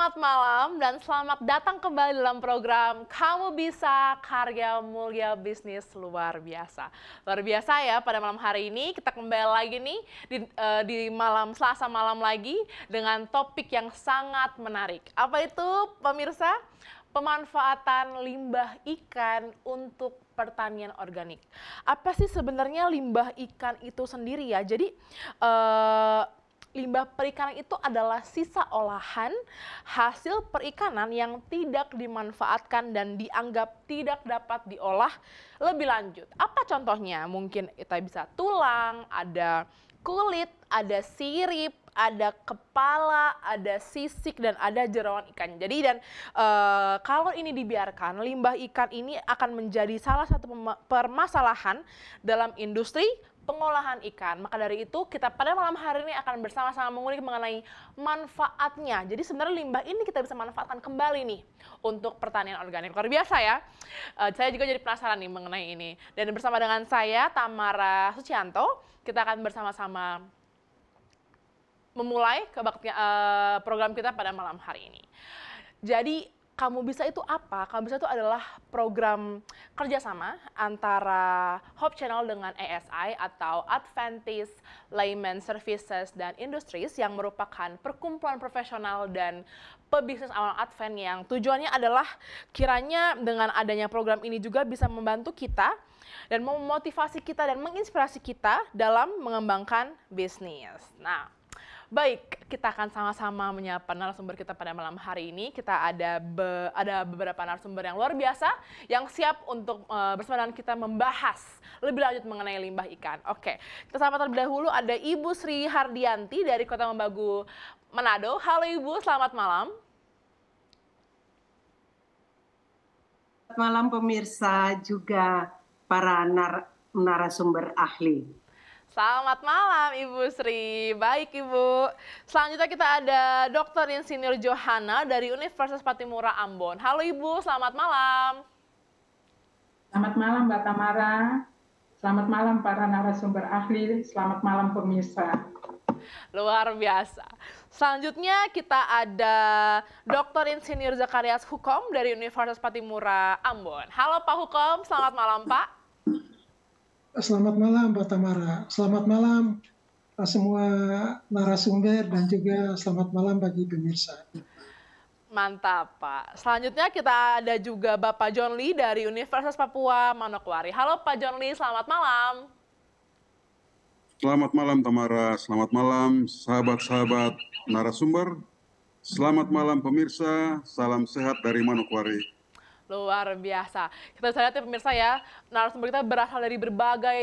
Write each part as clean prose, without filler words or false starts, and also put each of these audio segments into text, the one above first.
Selamat malam dan selamat datang kembali dalam program Kamu Bisa Karya Mulia Bisnis Luar Biasa. Luar biasa ya, pada malam hari ini kita kembali lagi nih di malam Selasa malam lagi dengan topik yang sangat menarik. Apa itu pemirsa? Pemanfaatan limbah ikan untuk pertanian organik. Apa sih sebenarnya limbah ikan itu sendiri ya? Jadi limbah perikanan itu adalah sisa olahan hasil perikanan yang tidak dimanfaatkan dan dianggap tidak dapat diolah lebih lanjut. Apa contohnya? Mungkin kita bisa tulang, ada kulit, ada sirip, ada kepala, ada sisik, dan ada jeroan ikan. Jadi kalau ini dibiarkan, limbah ikan ini akan menjadi salah satu permasalahan dalam industri pengolahan ikan. Maka dari itu kita pada malam hari ini akan bersama-sama mengulik mengenai manfaatnya. Jadi sebenarnya limbah ini kita bisa manfaatkan kembali nih untuk pertanian organik. Luar biasa ya. Saya juga jadi penasaran nih mengenai ini. Dan bersama dengan saya Tamara Sucianto, kita akan bersama-sama memulai program kita pada malam hari ini. Jadi Kamu Bisa itu apa? Kamu Bisa itu adalah program kerjasama antara Hope Channel dengan ASI atau Adventist Layman Services dan Industries yang merupakan perkumpulan profesional dan pebisnis awal Advent yang tujuannya adalah kiranya dengan adanya program ini juga bisa membantu kita dan memotivasi kita dan menginspirasi kita dalam mengembangkan bisnis. Nah, baik, kita akan sama-sama menyapa narasumber kita pada malam hari ini. Kita ada beberapa narasumber yang luar biasa yang siap untuk bersama dengan kita membahas lebih lanjut mengenai limbah ikan. Oke, kita sapa terlebih dahulu ada Ibu Sri Hardianti dari Kota Membagu, Manado. Halo Ibu, selamat malam. Selamat malam pemirsa, juga para narasumber ahli. Selamat malam Ibu Sri. Baik Ibu. Selanjutnya kita ada Dr. Insinyur Johana dari Universitas Patimura Ambon. Halo Ibu, selamat malam. Selamat malam Mbak Tamara. Selamat malam para narasumber ahli. Selamat malam pemirsa. Luar biasa. Selanjutnya kita ada Dr. Insinyur Zakarias Hukom dari Universitas Patimura Ambon. Halo Pak Hukom, selamat malam Pak. Selamat malam Mbak Tamara, selamat malam semua narasumber dan juga selamat malam bagi pemirsa. Mantap Pak. Selanjutnya kita ada juga Bapak John Lee dari Universitas Papua Manokwari. Halo Pak John Lee, selamat malam. Selamat malam Tamara, selamat malam sahabat-sahabat narasumber, selamat malam pemirsa, salam sehat dari Manokwari. Luar biasa. Kita bisa lihat ya pemirsa ya, narasumber kita berasal dari berbagai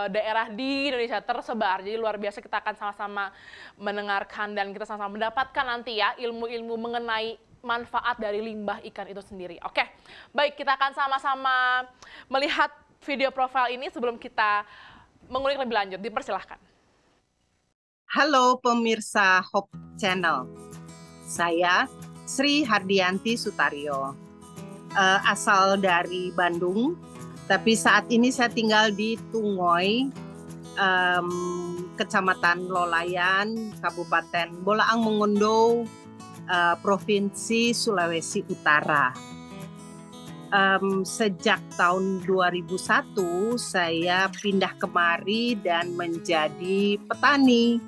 daerah di Indonesia tersebar. Jadi luar biasa, kita akan sama-sama mendengarkan dan kita sama-sama mendapatkan nanti ya ilmu-ilmu mengenai manfaat dari limbah ikan itu sendiri. Oke, baik, kita akan sama-sama melihat video profil ini sebelum kita mengulik lebih lanjut. Dipersilahkan. Halo pemirsa Hope Channel, saya Sri Hardianti Sutario. Asal dari Bandung, tapi saat ini saya tinggal di Tungoy, Kecamatan Lolayan, Kabupaten Bolaang Mongondo, Provinsi Sulawesi Utara. Sejak tahun 2001 saya pindah kemari dan menjadi petani.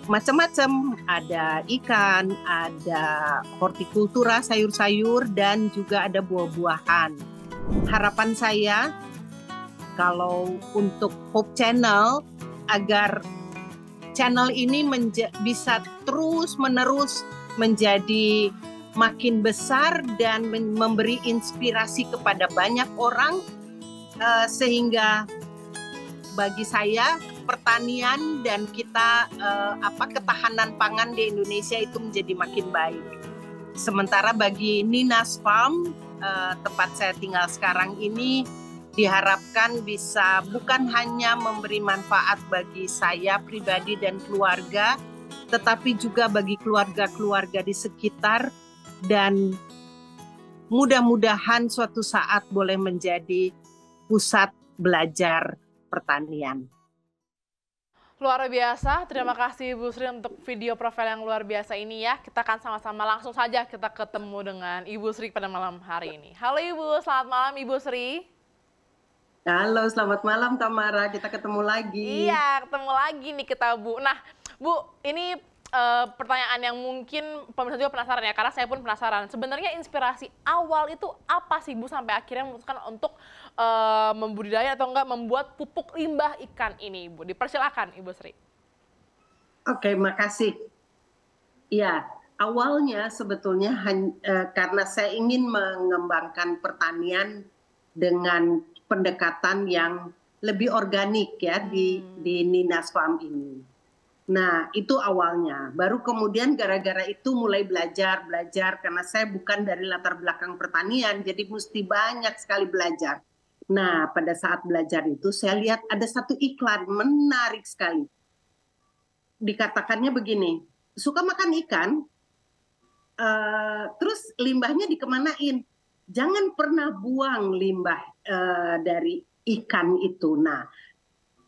Macam-macam, ada ikan, ada hortikultura, sayur-sayur, dan juga ada buah-buahan. Harapan saya kalau untuk Hope Channel agar channel ini bisa terus-menerus menjadi makin besar dan memberi inspirasi kepada banyak orang, sehingga bagi saya pertanian dan kita ketahanan pangan di Indonesia itu menjadi makin baik. Sementara bagi Nina's Farm, tempat saya tinggal sekarang ini, diharapkan bisa bukan hanya memberi manfaat bagi saya pribadi dan keluarga, tetapi juga bagi keluarga-keluarga di sekitar, dan mudah-mudahan suatu saat boleh menjadi pusat belajar pertanian. Luar biasa, terima kasih Ibu Sri untuk video profil yang luar biasa ini ya. Kita akan sama-sama langsung saja kita ketemu dengan Ibu Sri pada malam hari ini. Halo Ibu, selamat malam Ibu Sri. Halo, selamat malam Tamara. Kita ketemu lagi. Iya, ketemu lagi nih kita Bu. Nah Bu, ini pertanyaan yang mungkin pemirsa juga penasaran ya, karena saya pun penasaran. Sebenarnya inspirasi awal itu apa sih Bu sampai akhirnya memutuskan untuk membudidaya atau enggak membuat pupuk limbah ikan ini Ibu? Dipersilakan Ibu Sri. Oke, makasih. Ya, awalnya sebetulnya karena saya ingin mengembangkan pertanian dengan pendekatan yang lebih organik ya di Ninas Farm ini. Nah, itu awalnya. Baru kemudian gara-gara itu mulai belajar karena saya bukan dari latar belakang pertanian, jadi mesti banyak sekali belajar. Nah, pada saat belajar itu saya lihat ada satu iklan menarik sekali. Dikatakannya begini, suka makan ikan, terus limbahnya dikemanain? Jangan pernah buang limbah dari ikan itu. Nah,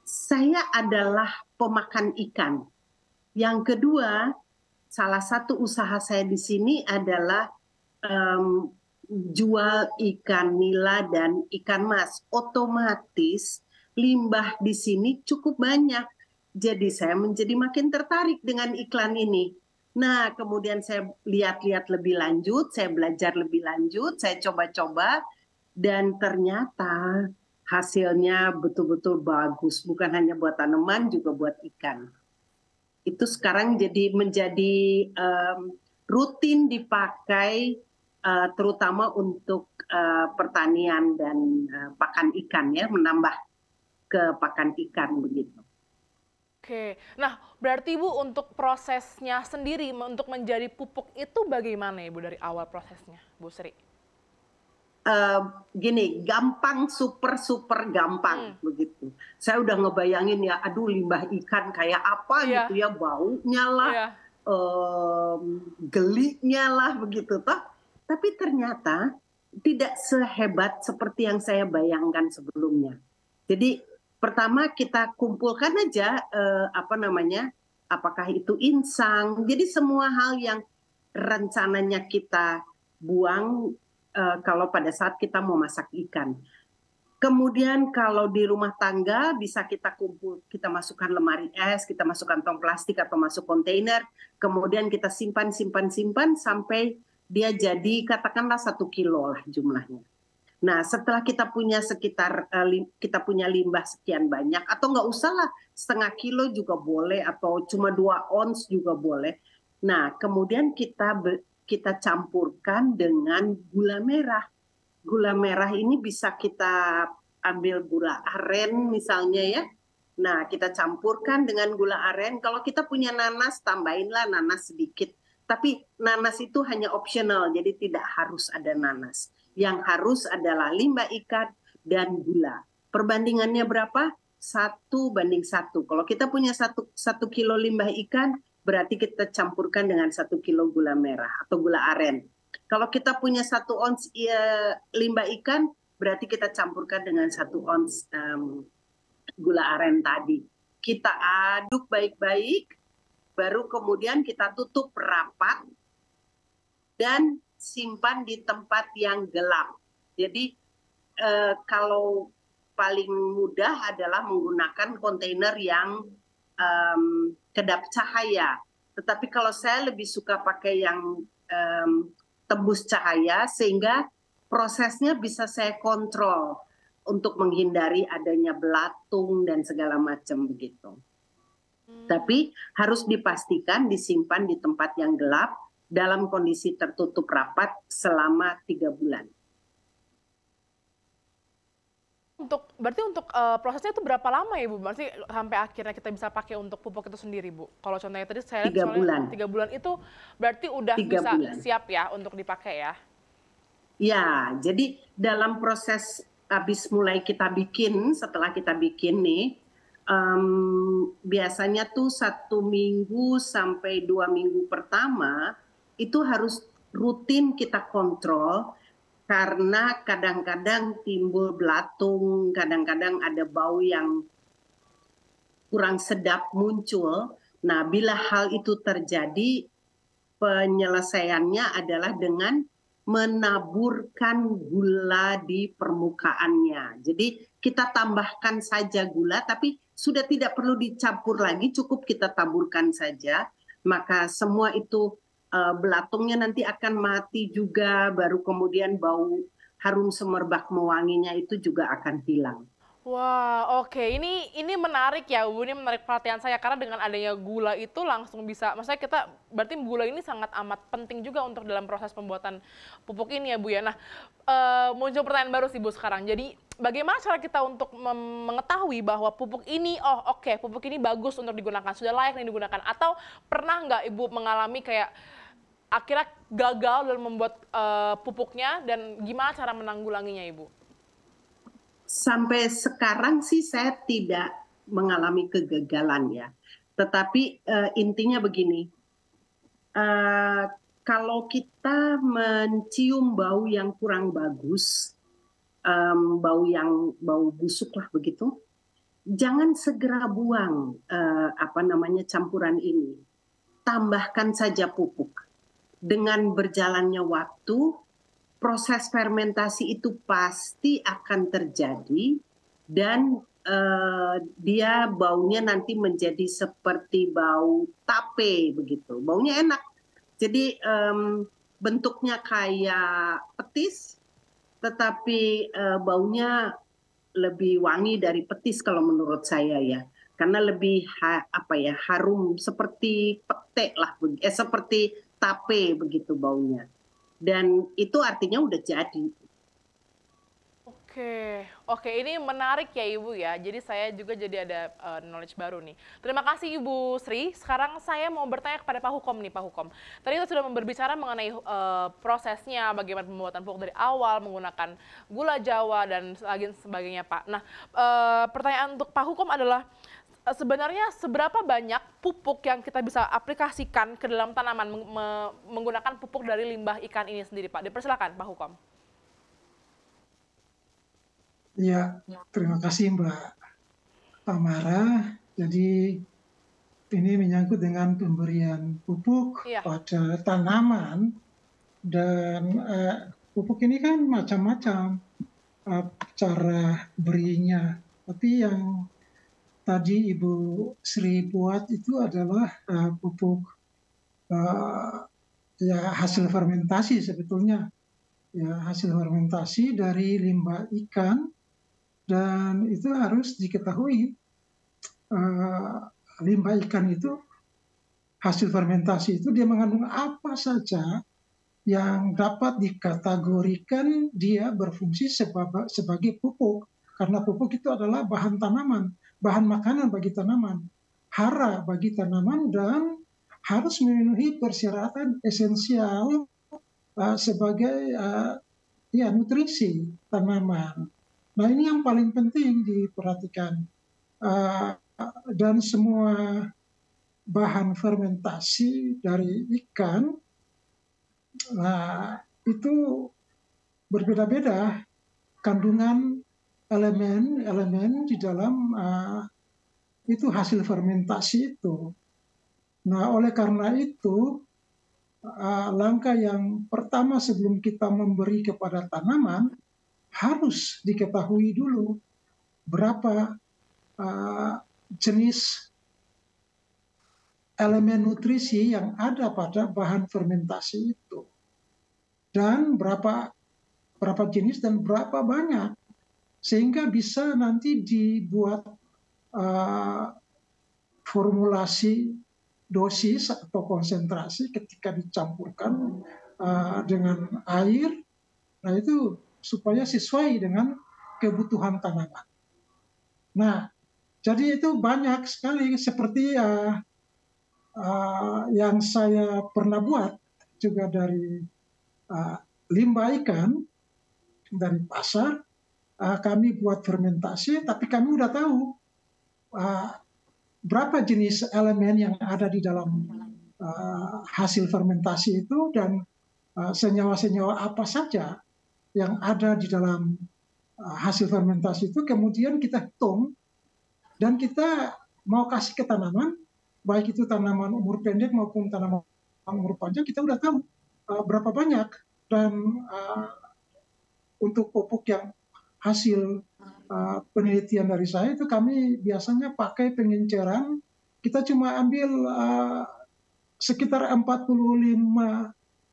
saya adalah pemakan ikan. Yang kedua, salah satu usaha saya di sini adalah jual ikan nila dan ikan mas. Otomatis limbah di sini cukup banyak. Jadi saya menjadi makin tertarik dengan iklan ini. Nah, kemudian saya lihat-lihat lebih lanjut, saya belajar lebih lanjut, saya coba-coba, dan ternyata hasilnya betul-betul bagus, bukan hanya buat tanaman, juga buat ikan. Itu sekarang menjadi rutin dipakai, terutama untuk pertanian dan pakan ikan ya, menambah ke pakan ikan begitu. Oke, nah berarti Ibu untuk prosesnya sendiri untuk menjadi pupuk itu bagaimana Ibu dari awal prosesnya, Bu Sri? Gini, gampang, super gampang begitu. Saya udah ngebayangin ya, aduh limbah ikan kayak apa gitu ya, baunya lah, geliknya lah begitu toh. Tapi ternyata tidak sehebat seperti yang saya bayangkan sebelumnya. Jadi pertama kita kumpulkan aja apakah itu insang. Jadi semua hal yang rencananya kita buang kalau pada saat kita mau masak ikan. Kemudian kalau di rumah tangga bisa kita kita masukkan lemari es, kita masukkan tong plastik atau masuk kontainer, kemudian kita simpan sampai dia jadi katakanlah 1 kilo lah jumlahnya. Nah, setelah kita punya kita punya limbah sekian banyak, atau nggak usah lah setengah kilo juga boleh, atau cuma 2 ons juga boleh. Nah, kemudian kita campurkan dengan gula merah. Gula merah ini bisa kita ambil gula aren misalnya ya. Nah, kita campurkan dengan gula aren. Kalau kita punya nanas, tambahinlah nanas sedikit. Tapi nanas itu hanya opsional, jadi tidak harus ada nanas. Yang harus adalah limbah ikan dan gula. Perbandingannya berapa? 1:1. Kalau kita punya 1 kilo limbah ikan, berarti kita campurkan dengan 1 kilo gula merah atau gula aren. Kalau kita punya 1 ons limbah ikan, berarti kita campurkan dengan 1 ons gula aren tadi. Kita aduk baik-baik, baru kemudian kita tutup rapat dan simpan di tempat yang gelap. Jadi kalau paling mudah adalah menggunakan kontainer yang kedap cahaya. Tetapi kalau saya lebih suka pakai yang tembus cahaya, sehingga prosesnya bisa saya kontrol untuk menghindari adanya belatung dan segala macam begitu. Tapi harus dipastikan disimpan di tempat yang gelap dalam kondisi tertutup rapat selama 3 bulan. Berarti untuk prosesnya itu berapa lama ya Bu? Berarti sampai akhirnya kita bisa pakai untuk pupuk itu sendiri Bu? Kalau contohnya tadi saya lihat 3 bulan. 3 bulan itu berarti udah bisa siap ya untuk dipakai ya? Ya, jadi dalam proses habis mulai kita bikin, setelah kita bikin nih, biasanya tuh 1 minggu sampai 2 minggu pertama itu harus rutin kita kontrol. Karena kadang-kadang timbul belatung, kadang-kadang ada bau yang kurang sedap muncul. Nah, bila hal itu terjadi, penyelesaiannya adalah dengan menaburkan gula di permukaannya. Jadi kita tambahkan saja gula, tapi sudah tidak perlu dicampur lagi, cukup kita taburkan saja. Maka semua itu belatungnya nanti akan mati juga, baru kemudian bau harum semerbak mewanginya itu juga akan hilang. Wah, oke. Ini menarik ya, Bu. Ini menarik perhatian saya karena dengan adanya gula itu langsung bisa, maksudnya kita berarti gula ini sangat amat penting juga untuk dalam proses pembuatan pupuk ini ya, Bu ya. Nah, muncul pertanyaan baru sih, Bu, sekarang. Jadi, bagaimana cara kita untuk mengetahui bahwa pupuk ini, pupuk ini bagus untuk digunakan, sudah layak nih digunakan, atau pernah nggak Ibu mengalami kayak akhirnya gagal dalam membuat pupuknya dan gimana cara menanggulanginya, Ibu? Sampai sekarang sih saya tidak mengalami kegagalan ya. Tetapi intinya begini, kalau kita mencium bau yang kurang bagus, bau busuk lah begitu, jangan segera buang campuran ini. Tambahkan saja pupuk. Dengan berjalannya waktu, proses fermentasi itu pasti akan terjadi dan dia baunya nanti menjadi seperti bau tape begitu. Baunya enak. Jadi bentuknya kayak petis, tetapi baunya lebih wangi dari petis kalau menurut saya ya. Karena lebih harum seperti pete lah, seperti tape begitu baunya. Dan itu artinya udah jadi. Oke, ini menarik ya Ibu ya. Jadi saya juga jadi ada knowledge baru nih. Terima kasih Ibu Sri. Sekarang saya mau bertanya kepada Pak Hukom nih, Pak Hukom. Tadi kita sudah berbicara mengenai prosesnya, bagaimana pembuatan pupuk dari awal, menggunakan gula Jawa dan sebagainya Pak. Nah, pertanyaan untuk Pak Hukom adalah, sebenarnya seberapa banyak pupuk yang kita bisa aplikasikan ke dalam tanaman menggunakan pupuk dari limbah ikan ini sendiri, Pak? Dipersilakan, Pak Hukom. Ya, terima kasih Mbak Tamara. Jadi ini menyangkut dengan pemberian pupuk pada tanaman, dan pupuk ini kan macam-macam cara berinya. Tapi yang tadi Ibu Sri buat itu adalah pupuk hasil fermentasi sebetulnya. Ya, hasil fermentasi dari limbah ikan, dan itu harus diketahui limbah ikan itu, hasil fermentasi itu dia mengandung apa saja yang dapat dikategorikan dia berfungsi sebagai pupuk. Karena pupuk itu adalah bahan tanaman, bahan makanan bagi tanaman, hara bagi tanaman, dan harus memenuhi persyaratan esensial sebagai nutrisi tanaman. Nah, ini yang paling penting diperhatikan. Dan semua bahan fermentasi dari ikan itu berbeda-beda kandungan elemen di dalam itu hasil fermentasi itu. Nah, oleh karena itu langkah yang pertama sebelum kita memberi kepada tanaman, harus diketahui dulu berapa jenis elemen nutrisi yang ada pada bahan fermentasi itu, dan berapa jenis dan berapa banyak, sehingga bisa nanti dibuat formulasi dosis atau konsentrasi ketika dicampurkan dengan air. Nah, itu supaya sesuai dengan kebutuhan tanaman. Nah, jadi itu banyak sekali seperti yang saya pernah buat juga dari limbah ikan dari pasar. Kami buat fermentasi, tapi kami udah tahu berapa jenis elemen yang ada di dalam hasil fermentasi itu, dan senyawa-senyawa apa saja yang ada di dalam hasil fermentasi itu. Kemudian kita hitung dan kita mau kasih ke tanaman, baik itu tanaman umur pendek maupun tanaman umur panjang, kita udah tahu berapa banyak. Dan untuk pupuk yang hasil penelitian dari saya itu kami biasanya pakai pengenceran, kita cuma ambil sekitar 45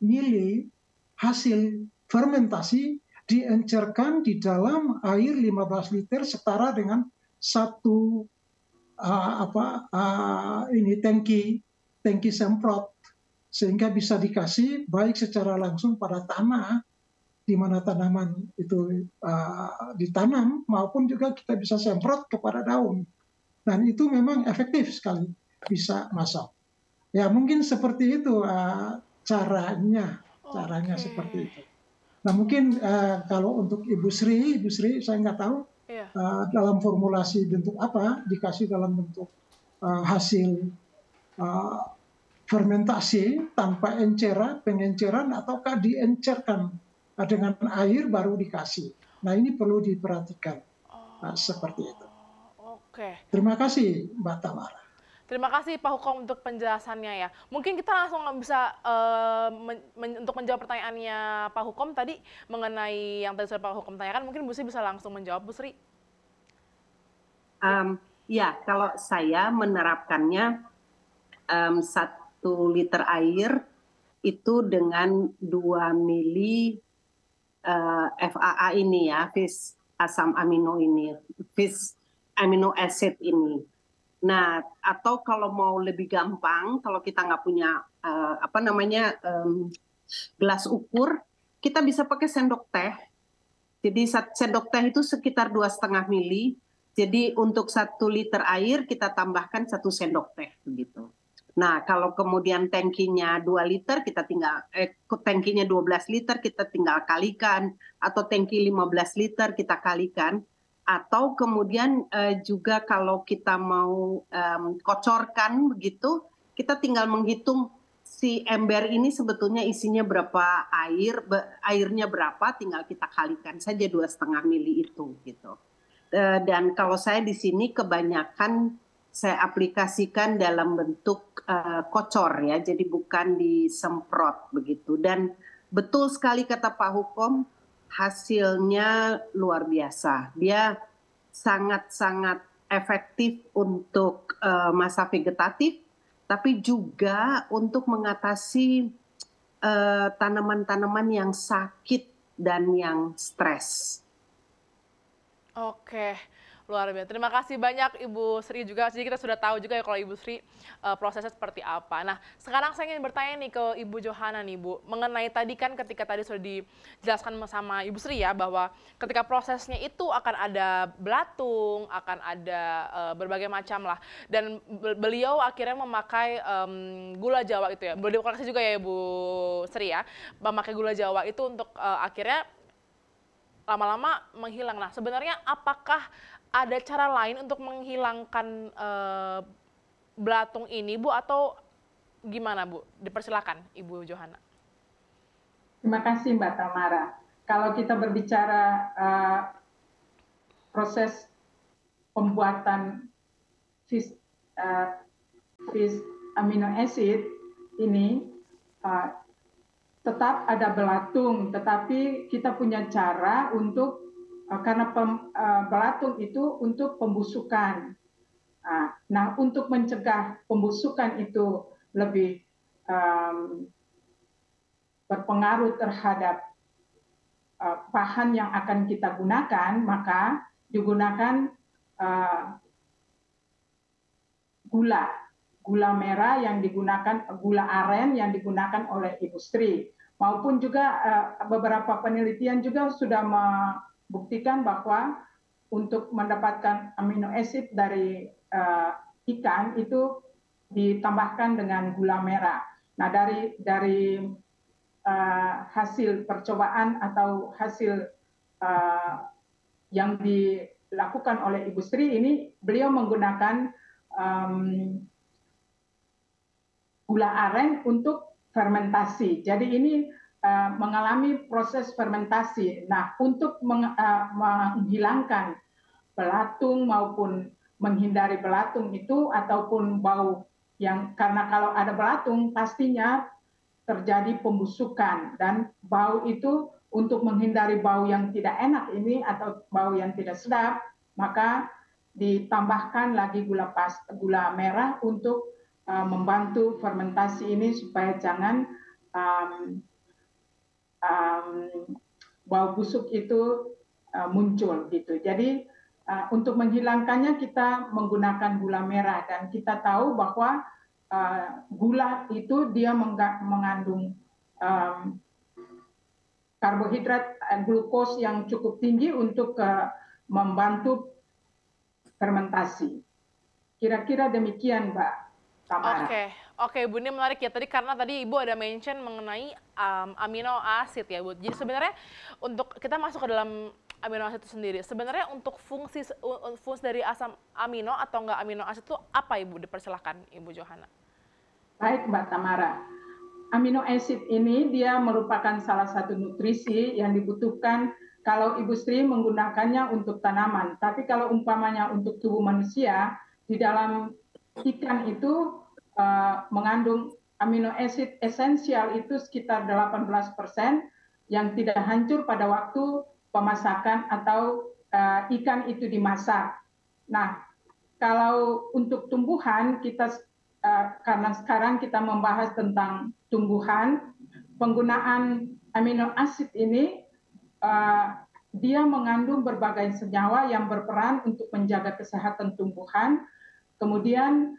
mili hasil fermentasi diencerkan di dalam air 15 liter setara dengan satu tangki semprot, sehingga bisa dikasih baik secara langsung pada tanah di mana tanaman itu ditanam, maupun juga kita bisa semprot kepada daun. Dan itu memang efektif sekali, bisa masuk. Ya mungkin seperti itu caranya seperti itu. Nah mungkin kalau untuk Ibu Sri saya nggak tahu dalam formulasi bentuk apa, dikasih dalam bentuk hasil fermentasi tanpa pengenceran, ataukah diencerkan dengan air baru dikasih. Nah ini perlu diperhatikan seperti itu. Oke. Terima kasih Mbak Tamara. Terima kasih Pak Hukom untuk penjelasannya ya. Mungkin kita langsung bisa untuk menjawab pertanyaannya Pak Hukom tadi mengenai yang tadi sudah Pak Hukom tanyakan, mungkin Bu Sri bisa langsung menjawab, Bu Sri. Ya, kalau saya menerapkannya 1 liter air itu dengan 2 mili FAA ini ya, fish asam amino ini, fish amino acid ini. Nah, atau kalau mau lebih gampang, kalau kita nggak punya gelas ukur, kita bisa pakai sendok teh. Jadi sendok teh itu sekitar 2,5 mili. Jadi untuk 1 liter air kita tambahkan 1 sendok teh begitu. Nah, kalau kemudian tangkinya 2 liter, kita tinggal tangkinya 12 liter kita tinggal kalikan, atau tangki 15 liter kita kalikan. Atau kemudian juga kalau kita mau kocorkan begitu, kita tinggal menghitung si ember ini sebetulnya isinya berapa airnya berapa, tinggal kita kalikan saja 2,5 mili itu gitu. Dan kalau saya di sini kebanyakan saya aplikasikan dalam bentuk kocor ya, jadi bukan disemprot begitu. Dan betul sekali kata Pak Hukom, hasilnya luar biasa. Dia sangat-sangat efektif untuk masa vegetatif, tapi juga untuk mengatasi tanaman-tanaman yang sakit dan yang stres. Oke, luar biasa. Terima kasih banyak Ibu Sri juga. Jadi kita sudah tahu juga ya kalau Ibu Sri prosesnya seperti apa. Nah, sekarang saya ingin bertanya nih ke Ibu Johana nih Bu, mengenai tadi kan ketika tadi sudah dijelaskan sama Ibu Sri ya, bahwa ketika prosesnya itu akan ada belatung, akan ada berbagai macam lah. Dan beliau akhirnya memakai gula Jawa itu ya. Boleh dikoreksi juga ya Ibu Sri ya, memakai gula Jawa itu untuk akhirnya lama-lama menghilang. Nah, sebenarnya apakah ada cara lain untuk menghilangkan belatung ini, Bu, atau gimana, Bu? Dipersilakan, Ibu Johana. Terima kasih, Mbak Tamara. Kalau kita berbicara proses pembuatan fish amino acid ini, tetap ada belatung, tetapi kita punya cara untuk karena belatung itu untuk pembusukan. Nah, untuk mencegah pembusukan itu lebih berpengaruh terhadap bahan yang akan kita gunakan, maka digunakan gula merah yang digunakan, gula aren yang digunakan oleh Ibu Sri, maupun juga beberapa penelitian juga sudah membuktikan bahwa untuk mendapatkan amino acid dari ikan itu ditambahkan dengan gula merah. Nah, dari hasil percobaan atau hasil yang dilakukan oleh Ibu Sri ini, beliau menggunakan gula aren untuk fermentasi. Jadi ini mengalami proses fermentasi. Nah, untuk menghilangkan belatung maupun menghindari belatung itu ataupun bau yang, karena kalau ada belatung pastinya terjadi pembusukan, dan bau itu untuk menghindari bau yang tidak enak ini atau bau yang tidak sedap, maka ditambahkan lagi gula merah untuk membantu fermentasi ini supaya jangan bau busuk itu muncul gitu. Jadi untuk menghilangkannya kita menggunakan gula merah, dan kita tahu bahwa gula itu dia mengandung karbohidrat, glukos yang cukup tinggi untuk membantu fermentasi. Kira-kira demikian, Mbak Tamara. Oke, Bu, ini menarik ya. Karena tadi Ibu ada mention mengenai amino acid ya, Bu. Jadi sebenarnya untuk kita masuk ke dalam amino acid itu sendiri, sebenarnya untuk fungsi dari asam amino atau enggak amino acid itu apa, Ibu? Dipersilahkan, Ibu Johana. Baik, Mbak Tamara. Amino acid ini dia merupakan salah satu nutrisi yang dibutuhkan kalau Ibu Sri menggunakannya untuk tanaman. Tapi kalau umpamanya untuk tubuh manusia, di dalam ikan itu mengandung amino acid esensial itu sekitar 18% yang tidak hancur pada waktu pemasakan atau ikan itu dimasak. Nah, kalau untuk tumbuhan kita karena sekarang kita membahas tentang tumbuhan, penggunaan amino acid ini dia mengandung berbagai senyawa yang berperan untuk menjaga kesehatan tumbuhan, kemudian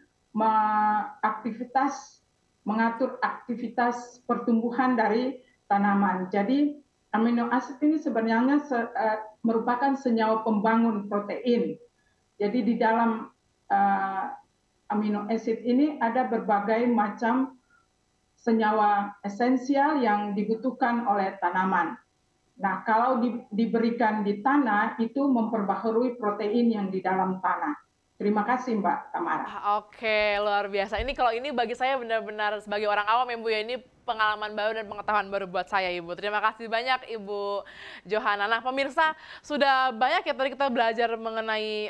mengatur aktivitas pertumbuhan dari tanaman. Jadi amino acid ini sebenarnya merupakan senyawa pembangun protein. Jadi di dalam amino acid ini ada berbagai macam senyawa esensial yang dibutuhkan oleh tanaman. Nah, kalau diberikan di tanah itu memperbaharui protein yang di dalam tanah. Terima kasih, Mbak Tamara. Oke, luar biasa. Ini kalau ini bagi saya benar-benar sebagai orang awam ya, Bu, ya, ini pengalaman baru dan pengetahuan baru buat saya, Ibu. Terima kasih banyak, Ibu Johana. Nah, pemirsa, sudah banyak ya tadi kita belajar mengenai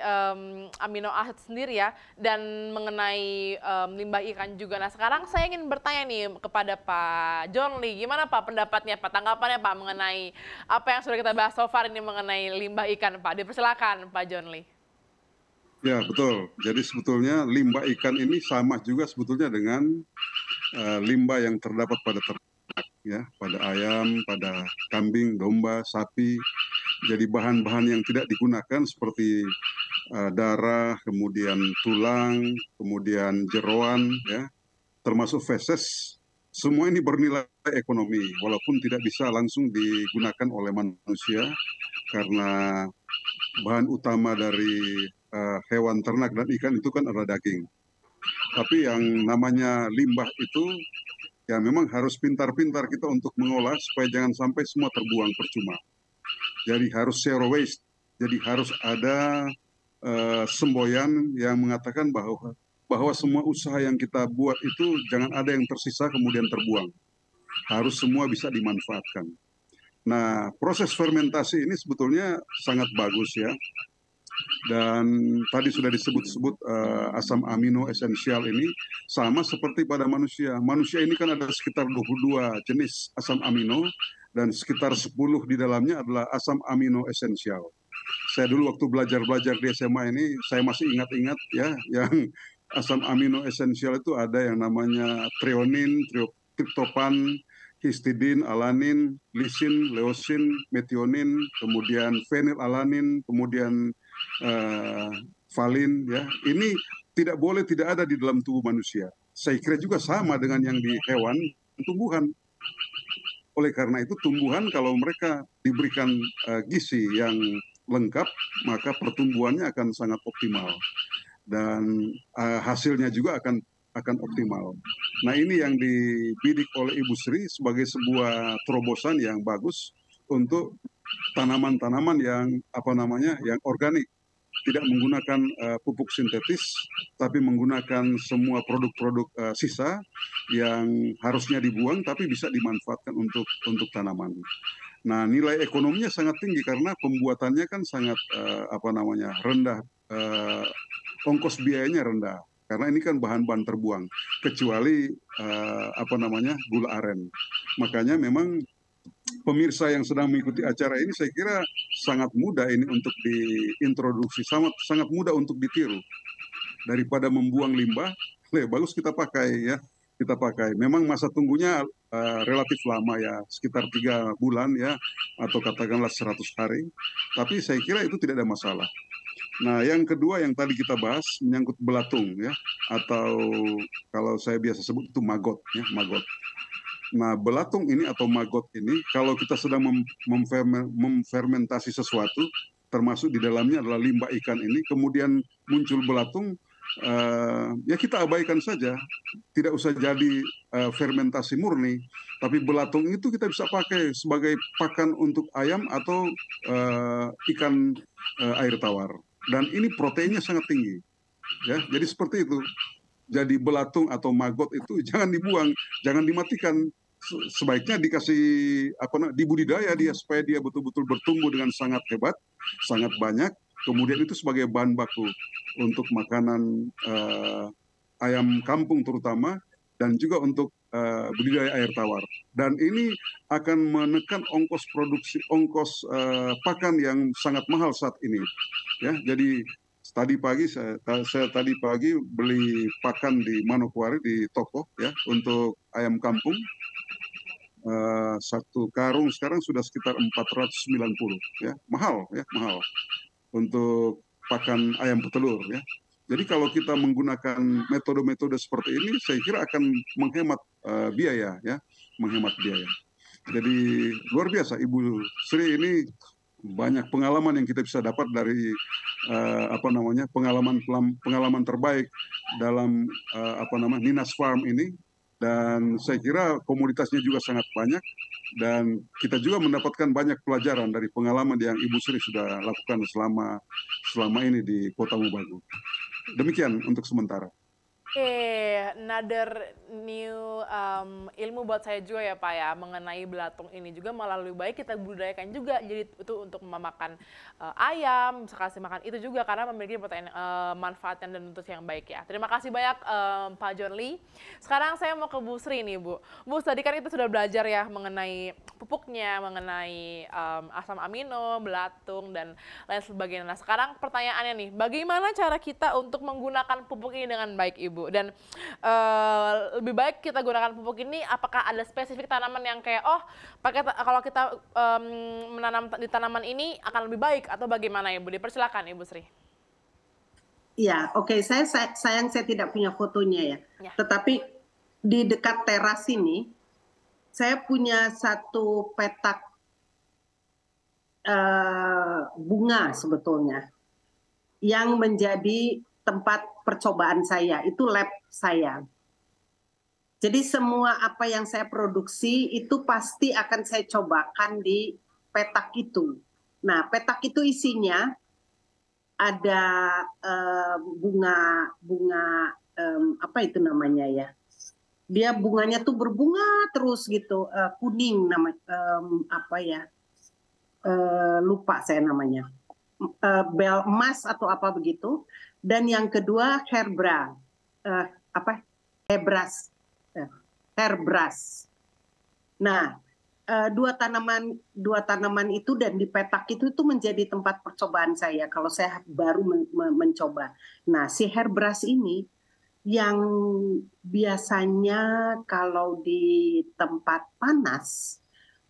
amino acid sendiri ya, dan mengenai limbah ikan juga. Nah, sekarang saya ingin bertanya nih kepada Pak John Lee. Gimana Pak pendapatnya, Pak, tanggapannya Pak mengenai apa yang sudah kita bahas so far ini mengenai limbah ikan, Pak? Dipersilakan, Pak John Lee. Ya, betul. Jadi sebetulnya limbah ikan ini sama juga sebetulnya dengan limbah yang terdapat pada ternak, ya, pada ayam, pada kambing, domba, sapi. Jadi bahan-bahan yang tidak digunakan seperti darah, kemudian tulang, kemudian jeroan, ya, termasuk feses. Semua ini bernilai ekonomi, walaupun tidak bisa langsung digunakan oleh manusia karena bahan utama dari hewan ternak dan ikan itu kan adalah daging. Tapi yang namanya limbah itu ya memang harus pintar-pintar kita untuk mengolah supaya jangan sampai semua terbuang percuma. Jadi harus zero waste. Jadi harus ada semboyan yang mengatakan bahwa semua usaha yang kita buat itu jangan ada yang tersisa kemudian terbuang. Harus semua bisa dimanfaatkan. Nah, proses fermentasi ini sebetulnya sangat bagus ya. Dan tadi sudah disebut-sebut asam amino esensial ini sama seperti pada manusia. Manusia ini kan ada sekitar 22 jenis asam amino dan sekitar 10 di dalamnya adalah asam amino esensial. Saya dulu waktu belajar di SMA ini, saya masih ingat-ingat ya, yang asam amino esensial itu ada yang namanya treonin, triptopan, histidin, alanin, lisin, leusin, metionin, kemudian fenilalanin, kemudian valin, ya. Ini tidak boleh tidak ada di dalam tubuh manusia. Saya kira juga sama dengan yang di hewan, tumbuhan. Oleh karena itu tumbuhan kalau mereka diberikan gizi yang lengkap, maka pertumbuhannya akan sangat optimal dan hasilnya juga akan optimal. Nah, ini yang dibidik oleh Ibu Sri sebagai sebuah terobosan yang bagus untuk tanaman-tanaman yang yang organik, tidak menggunakan pupuk sintetis, tapi menggunakan semua produk-produk sisa yang harusnya dibuang tapi bisa dimanfaatkan untuk tanaman. Nah, nilai ekonominya sangat tinggi karena pembuatannya kan sangat rendah ongkos biayanya rendah. Karena ini kan bahan-bahan terbuang, kecuali gula aren. Makanya memang pemirsa yang sedang mengikuti acara ini saya kira sangat mudah ini untuk diintroduksi, sangat mudah untuk ditiru. Daripada membuang limbah, bagus kita pakai ya. Kita pakai. Memang masa tunggunya relatif lama ya, sekitar 3 bulan ya, atau katakanlah 100 hari. Tapi saya kira itu tidak ada masalah. Nah, yang kedua yang tadi kita bahas menyangkut belatung ya, atau kalau saya biasa sebut itu maggot ya, maggot. Nah, belatung ini atau maggot ini kalau kita sedang memfermentasi sesuatu, termasuk di dalamnya adalah limbah ikan ini, kemudian muncul belatung, ya kita abaikan saja, tidak usah jadi fermentasi murni, tapi belatung itu kita bisa pakai sebagai pakan untuk ayam atau ikan air tawar. Dan ini proteinnya sangat tinggi, ya. Jadi seperti itu. Jadi belatung atau maggot itu jangan dibuang, jangan dimatikan. Sebaiknya dikasih dibudidaya dia supaya dia betul-betul bertumbuh dengan sangat hebat, sangat banyak. Kemudian itu sebagai bahan baku untuk makanan ayam kampung terutama, dan juga untuk budidaya air tawar. Dan ini akan menekan ongkos produksi, ongkos pakan yang sangat mahal saat ini. Ya, jadi tadi pagi saya tadi pagi beli pakan di Manokwari di toko ya untuk ayam kampung. Satu karung sekarang sudah sekitar 490 ya, mahal untuk pakan ayam petelur ya. Jadi kalau kita menggunakan metode-metode seperti ini, saya kira akan menghemat biaya ya, menghemat biaya. Jadi luar biasa Ibu Sri ini, banyak pengalaman yang kita bisa dapat dari pengalaman terbaik dalam Ninas Farm ini. Dan saya kira komoditasnya juga sangat banyak, dan kita juga mendapatkan banyak pelajaran dari pengalaman yang Ibu Sri sudah lakukan selama ini di Kota Mobagu. Demikian untuk sementara. Another new ilmu buat saya juga ya Pak ya, mengenai belatung ini juga malah lebih baik kita budidayakan juga, jadi itu untuk memakan ayam, kasih makan itu juga karena memiliki protein manfaat dan nutrisi yang baik ya. Terima kasih banyak Pak John Lee. Sekarang saya mau ke Bu Sri nih Bu. Bu, tadi kan kita sudah belajar ya mengenai pupuknya, mengenai asam amino, belatung dan lain sebagainya. Nah sekarang pertanyaannya nih, bagaimana cara kita untuk menggunakan pupuk ini dengan baik Ibu? Dan lebih baik kita gunakan pupuk ini, apakah ada spesifik tanaman yang kayak kalau kita menanam di tanaman ini akan lebih baik atau bagaimana Ibu? Dipersilakan Ibu Sri. Ya, oke. Sayang saya tidak punya fotonya ya. Tetapi di dekat teras ini saya punya satu petak bunga sebetulnya yang menjadi tempat percobaan saya, itu lab saya. Jadi semua apa yang saya produksi itu pasti akan saya cobakan di petak itu. Nah, petak itu isinya ada bunga apa itu namanya ya? Dia bunganya tuh berbunga terus gitu, kuning lupa saya namanya. Bel emas atau apa begitu. Dan yang kedua hairbrush. Nah, dua tanaman itu dan di petak itu menjadi tempat percobaan saya kalau saya baru mencoba. Nah, si hairbrush ini yang biasanya kalau di tempat panas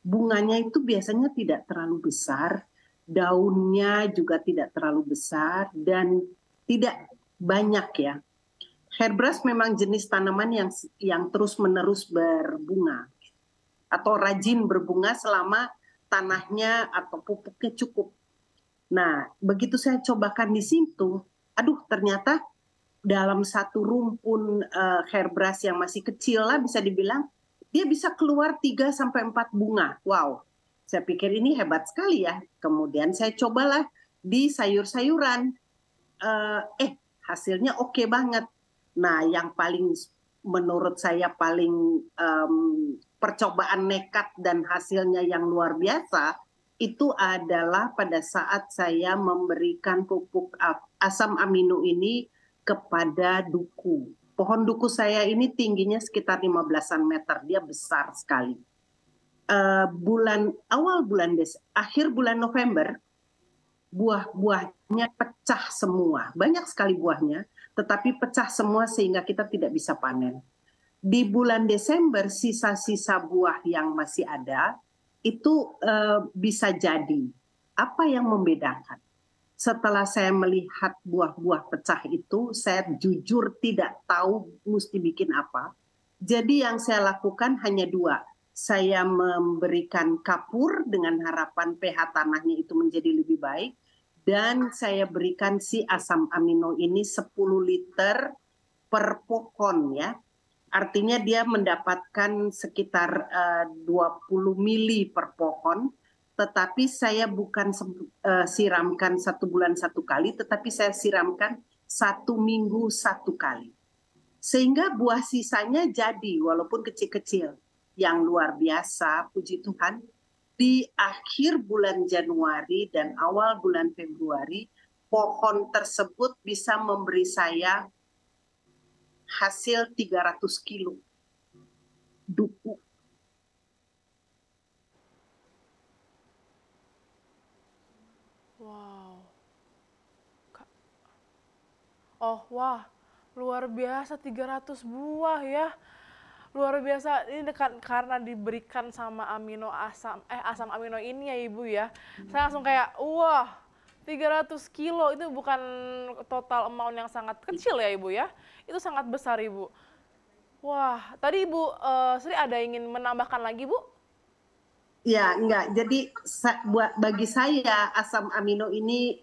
bunganya itu biasanya tidak terlalu besar, daunnya juga tidak terlalu besar dan tidak banyak ya. Hairbrush memang jenis tanaman yang terus-menerus berbunga atau rajin berbunga selama tanahnya atau pupuknya cukup. Nah, begitu saya cobakan di situ, ternyata dalam satu rumpun hairbrush yang masih kecil lah bisa dibilang, dia bisa keluar 3-4 bunga. Wow, saya pikir ini hebat sekali ya. Kemudian saya cobalah di sayur-sayuran. Hasilnya oke banget. Nah, yang menurut saya paling percobaan nekat dan hasilnya yang luar biasa itu adalah pada saat saya memberikan pupuk asam amino ini kepada duku. Pohon duku saya ini tingginya sekitar 15-an meter, dia besar sekali. Akhir bulan November, buah-buahnya pecah semua. Banyak sekali buahnya, tetapi pecah semua sehingga kita tidak bisa panen. Di bulan Desember, sisa-sisa buah yang masih ada, itu bisa jadi. Apa yang membedakan? Setelah saya melihat buah-buah pecah itu, saya jujur tidak tahu mesti bikin apa. Jadi yang saya lakukan hanya dua. Saya memberikan kapur dengan harapan pH tanahnya itu menjadi lebih baik. Dan saya berikan si asam amino ini 10 liter per pohon ya. Artinya dia mendapatkan sekitar 20 mili per pohon. Tetapi saya bukan siramkan 1 bulan 1 kali, tetapi saya siramkan 1 minggu 1 kali. Sehingga buah sisanya jadi, walaupun kecil-kecil. Yang luar biasa, puji Tuhan, di akhir bulan Januari dan awal bulan Februari, pohon tersebut bisa memberi saya hasil 300 kilo duku. Wow. Oh, wah. Luar biasa 300 buah ya. Luar biasa. Ini karena diberikan sama asam amino ini ya Ibu ya. Saya langsung kayak, wah, 300 kilo itu bukan total amount yang sangat kecil ya Ibu ya. Itu sangat besar Ibu. Wah, tadi Ibu Sri ada ingin menambahkan lagi Bu? Ya, enggak. Jadi bagi saya asam amino ini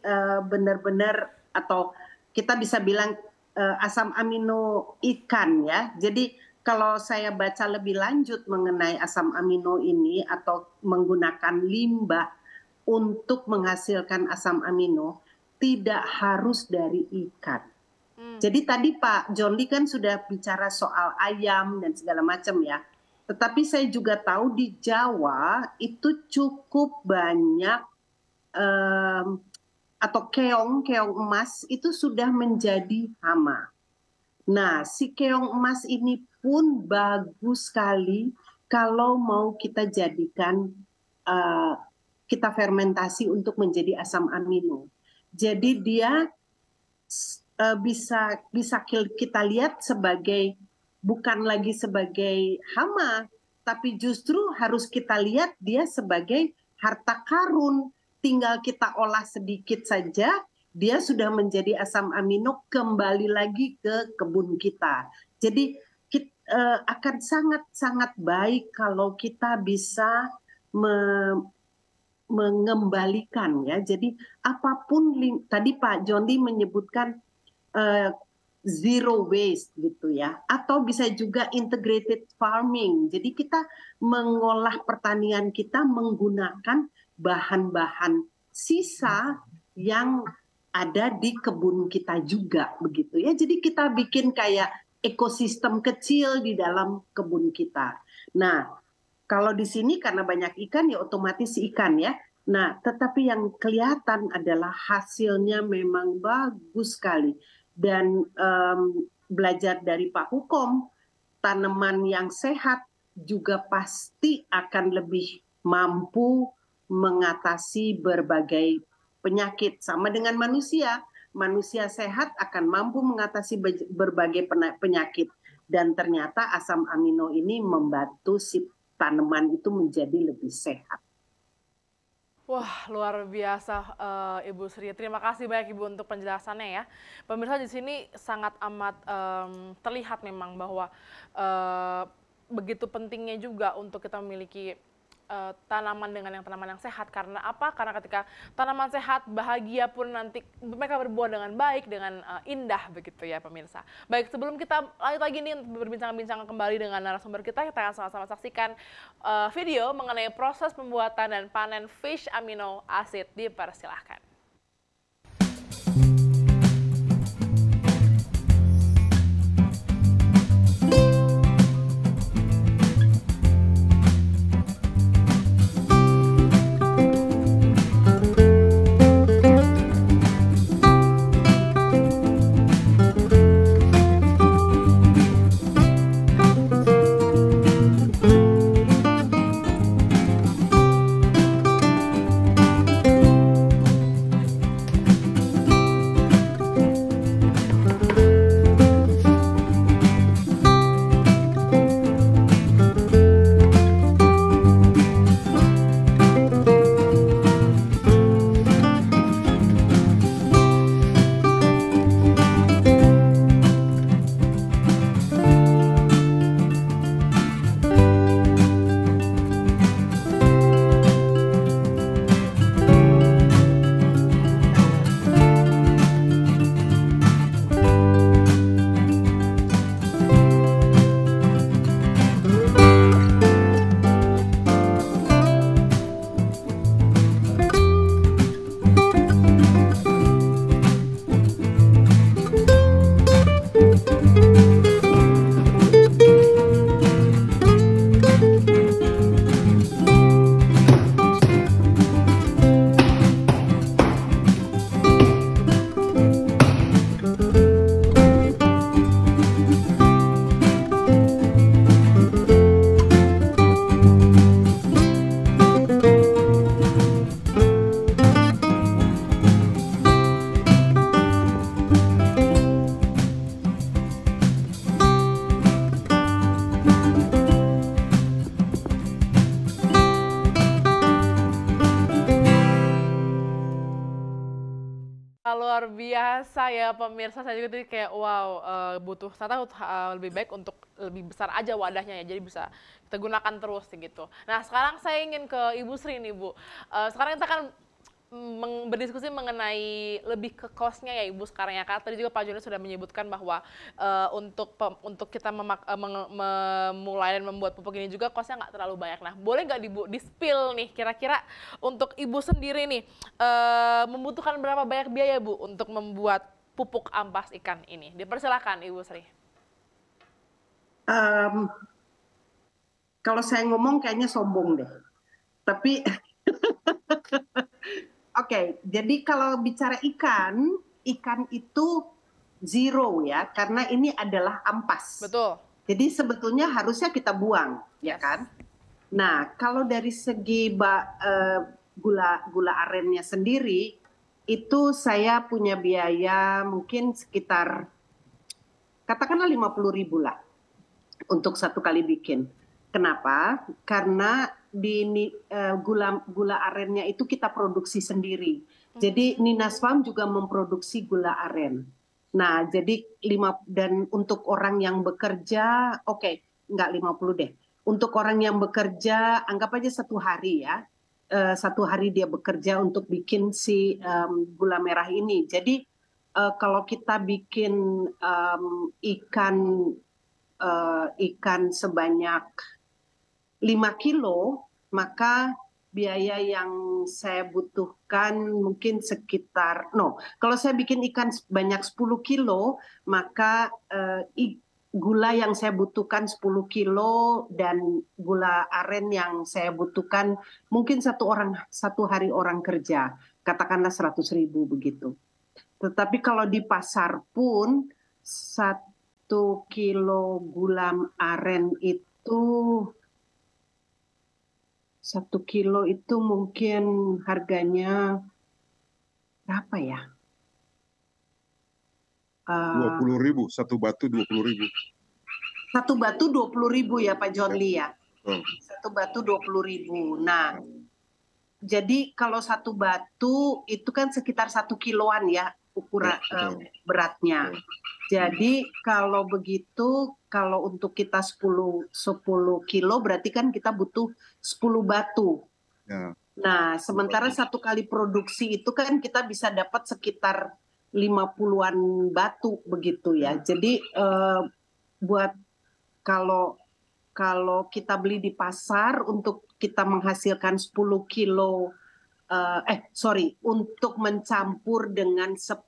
benar-benar, atau kita bisa bilang asam amino ikan ya. Jadi kalau saya baca lebih lanjut mengenai asam amino ini atau menggunakan limbah untuk menghasilkan asam amino, tidak harus dari ikan. Jadi tadi Pak John Lee kan sudah bicara soal ayam dan segala macam ya. Tetapi saya juga tahu di Jawa itu cukup banyak atau keong emas itu sudah menjadi hama. Nah, si keong emas ini pun bagus sekali kalau mau kita jadikan, kita fermentasi untuk menjadi asam amino. Jadi dia bisa kita lihat sebagai, bukan lagi sebagai hama, tapi justru harus kita lihat dia sebagai harta karun. Tinggal kita olah sedikit saja, dia sudah menjadi asam amino kembali lagi ke kebun kita. Jadi akan sangat-sangat baik kalau kita bisa mengembalikan ya. Jadi apapun, tadi Pak John Lee menyebutkan zero waste gitu ya, atau bisa juga integrated farming. Jadi kita mengolah pertanian kita menggunakan bahan-bahan sisa yang ada di kebun kita juga begitu ya. Jadi kita bikin kayak ekosistem kecil di dalam kebun kita. Nah, kalau di sini karena banyak ikan ya otomatis ikan ya. Nah, tetapi yang kelihatan adalah hasilnya memang bagus sekali. Dan belajar dari Pak Hukom, tanaman yang sehat juga pasti akan lebih mampu mengatasi berbagai penyakit. Sama dengan manusia, manusia sehat akan mampu mengatasi berbagai penyakit. Dan ternyata asam amino ini membantu si tanaman itu menjadi lebih sehat. Wah, luar biasa Ibu Sri. Terima kasih banyak Ibu untuk penjelasannya ya. Pemirsa, di sini sangat amat terlihat memang bahwa begitu pentingnya juga untuk kita memiliki tanaman dengan yang tanaman yang sehat. Karena apa? Karena ketika tanaman sehat, bahagia pun nanti mereka berbuah dengan baik, dengan indah begitu ya pemirsa. Baik, sebelum kita lanjut lagi nih untuk berbincang-bincang kembali dengan narasumber kita akan sama-sama saksikan video mengenai proses pembuatan dan panen fish amino acid. Dipersilahkan. biasa ya pemirsa, saya juga tadi kayak wow, butuh ternyata lebih baik untuk lebih besar aja wadahnya ya, jadi bisa kita gunakan terus gitu. Nah sekarang saya ingin ke Ibu Sri nih Bu. Sekarang kita kan berdiskusi mengenai lebih ke cost-nya ya Ibu sekarang ya, karena tadi juga Pak Joni sudah menyebutkan bahwa untuk kita memulai dan membuat pupuk ini juga cost-nya nggak terlalu banyak. Nah boleh nggak di-spill nih kira-kira untuk Ibu sendiri nih membutuhkan berapa banyak biaya Bu untuk membuat pupuk ampas ikan ini? Dipersilakan Ibu Sri. Kalau saya ngomong kayaknya sombong deh, tapi Oke, jadi kalau bicara ikan, ikan itu zero ya, karena ini adalah ampas. Betul. Jadi sebetulnya harusnya kita buang, ya kan? Nah, kalau dari segi gula arennya sendiri, itu saya punya biaya mungkin sekitar katakanlah 50.000 lah untuk satu kali bikin. Kenapa? Karena gula arennya itu kita produksi sendiri. Jadi Ninas Farm juga memproduksi gula aren. Nah, jadi dan untuk orang yang bekerja, oke, nggak 50 deh. Untuk orang yang bekerja, anggap aja 1 hari ya. 1 hari dia bekerja untuk bikin si gula merah ini. Jadi kalau kita bikin ikan sebanyak 5 kilo, maka biaya yang saya butuhkan mungkin sekitar, kalau saya bikin ikan sebanyak 10 kilo, maka gula yang saya butuhkan 10 kilo dan gula aren yang saya butuhkan mungkin 1 hari orang kerja, katakanlah 100.000 begitu. Tetapi kalau di pasar pun 1 kilo gula aren itu 1 kilo itu mungkin harganya berapa ya? 20.000, satu batu 20.000. Satu batu 20.000 ya Pak John Lee ya? Oh. Satu batu 20.000. Nah, jadi kalau satu batu itu kan sekitar 1 kiloan ya ukuran beratnya. Jadi kalau begitu, kalau untuk kita 10 kilo berarti kan kita butuh 10 batu. Ya. Nah, sementara 1 kali produksi itu kan kita bisa dapat sekitar 50-an batu begitu ya. Jadi buat kalau kita beli di pasar untuk kita menghasilkan 10 kilo untuk mencampur dengan 10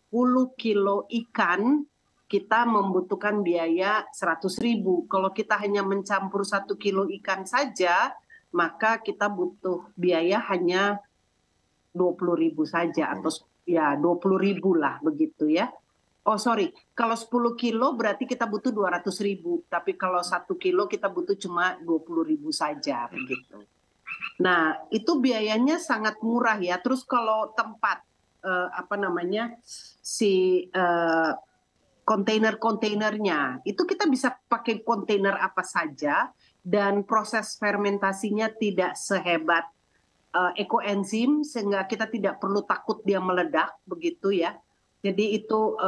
kilo ikan kita membutuhkan biaya 100.000. Kalau kita hanya mencampur 1 kilo ikan saja, maka kita butuh biaya hanya 20.000 saja atau ya 20.000 lah begitu ya. Kalau 10 kilo berarti kita butuh 200.000, tapi kalau 1 kilo kita butuh cuma 20.000 saja begitu. Nah, itu biayanya sangat murah ya. Terus kalau tempat kontainer-kontainernya, itu kita bisa pakai kontainer apa saja dan proses fermentasinya tidak sehebat ekoenzim sehingga kita tidak perlu takut dia meledak begitu ya. Jadi itu